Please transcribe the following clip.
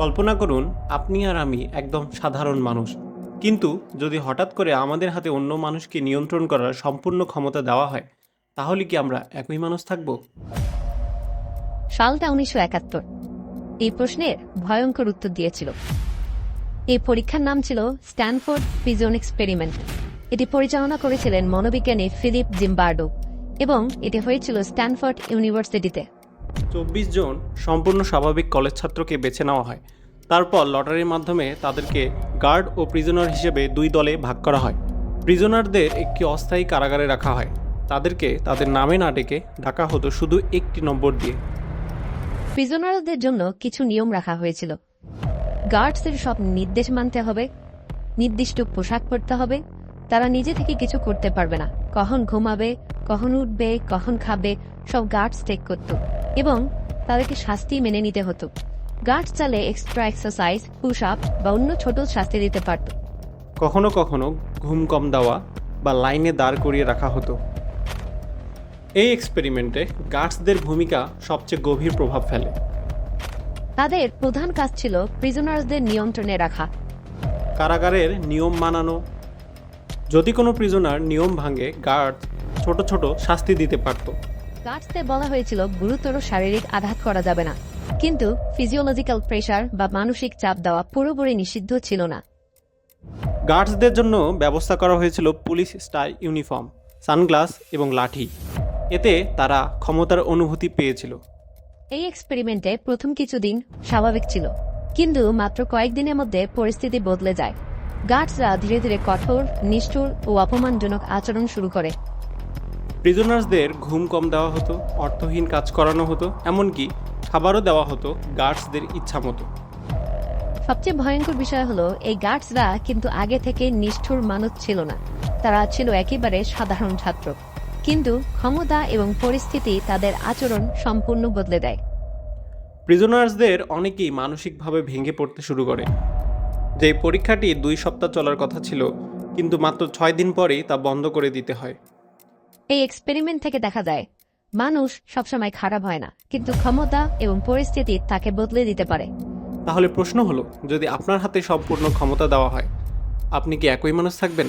কল্পনা করুন আপনি আর আমি একদম সাধারণ মানুষ, কিন্তু যদি হঠাৎ করে আমাদের হাতে অন্য মানুষকে নিয়ন্ত্রণ করার সম্পূর্ণ ক্ষমতা দেওয়া হয়, তাহলে কি আমরা একই মানুষ থাকব? সালটা 1971। এই প্রশ্নের ভয়ঙ্কর উত্তর দিয়েছিল। এই পরীক্ষার নাম ছিল স্ট্যানফোর্ড প্রিজন এক্সপেরিমেন্ট। এটি পরিচালনা করেছিলেন মনোবিজ্ঞানী ফিলিপ জিম্বার্ডো এবং এটি হয়েছিল স্ট্যানফোর্ড ইউনিভার্সিটিতে। 24 জন সম্পূর্ণ স্বাভাবিক কলেজ ছাত্রকে বেছে নেওয়া হয়। তারপর লটারির মাধ্যমে তাদেরকে গার্ড ও প্রিজনার হিসেবে দুই দলে ভাগ করা হয়। প্রিজনারদের একটি অস্থায়ী কারাগারে রাখা হয়। তাদেরকে তাদের নামে না ডেকে ডাকা হতো শুধু একটি নম্বর দিয়ে। প্রিজনারদের জন্য কিছু নিয়ম রাখা হয়েছিল। গার্ডসের সব নির্দেশ মানতে হবে, নির্দিষ্ট পোশাক পরতে হবে, তারা নিজে থেকে কিছু করতে পারবে না, কখন ঘুমাবে, কখন উঠবে, কখন খাবে, সব গার্ডস টেক করত এবং তাদেরকে শাস্তি মেনে নিতে হতো। গার্ডস চালে এক্সট্রা এক্সারসাইজ, পুশ আপ বা অন্য ছোট শাস্তি দিতে পারত। কখনো কখনো ঘুম কম দেওয়া বা লাইনে দাঁড় করিয়ে রাখা হতো। এই এক্সপেরিমেন্টে গার্ডসদের ভূমিকা সবচেয়ে গভীর প্রভাব ফেলে। তাদের প্রধান কাজ ছিল প্রিজনার্সদের নিয়ন্ত্রণে রাখা। কারাগারের নিয়ম মানানো। যদি কোনো প্রিজনার নিয়ম ভাঙে, গার্ড ছোট ছোট শাস্তি দিতে পারত। গার্ডসদের বলা হয়েছিল গুরুতর শারীরিক আঘাত করা যাবে না, কিন্তু ফিজিওলজিক্যাল প্রেশার বা মানসিক চাপ দেওয়া পুরোপুরি নিষিদ্ধ ছিল না। গার্ডসদের জন্য ব্যবস্থা করা হয়েছিল পুলিশ স্টাইল ইউনিফর্ম, সানগ্লাস এবং লাঠি। এতে তারা ক্ষমতার অনুভূতি পেয়েছিল। এই এক্সপেরিমেন্টে প্রথম কিছুদিন স্বাভাবিক ছিল, কিন্তু মাত্র কয়েকদিনের মধ্যে পরিস্থিতি বদলে যায়। গার্ডসরা ধীরে ধীরে কঠোর, নিষ্ঠুর ও অপমানজনক আচরণ শুরু করে। প্রিজনার্সদের ঘুম কম দেওয়া হতো, অর্থহীন কাজ করানো হতো, এমনকি খাবারও দেওয়া হতো গার্ডসদের ইচ্ছা মতো। সবচেয়ে ভয়ঙ্কর বিষয় হলো এই গার্ডসরা কিন্তু আগে থেকে নিষ্ঠুর মানুষ ছিল না, তারা ছিল একেবারে সাধারণ ছাত্র, কিন্তু ক্ষমতা এবং পরিস্থিতি তাদের আচরণ সম্পূর্ণ বদলে দেয়। প্রিজনার্সদের অনেকেই মানসিকভাবে ভেঙে পড়তে শুরু করে। যে পরীক্ষাটি 2 সপ্তাহ চলার কথা ছিল, কিন্তু মাত্র 6 দিন পরেই তা বন্ধ করে দিতে হয়। এই এক্সপেরিমেন্ট থেকে দেখা যায় মানুষ সবসময় খারাপ হয় না, কিন্তু ক্ষমতা এবং পরিস্থিতি তাকে বদলে দিতে পারে। তাহলে প্রশ্ন হলো, যদি আপনার হাতে সম্পূর্ণ ক্ষমতা দেওয়া হয়, আপনি কি একই মানুষ থাকবেন?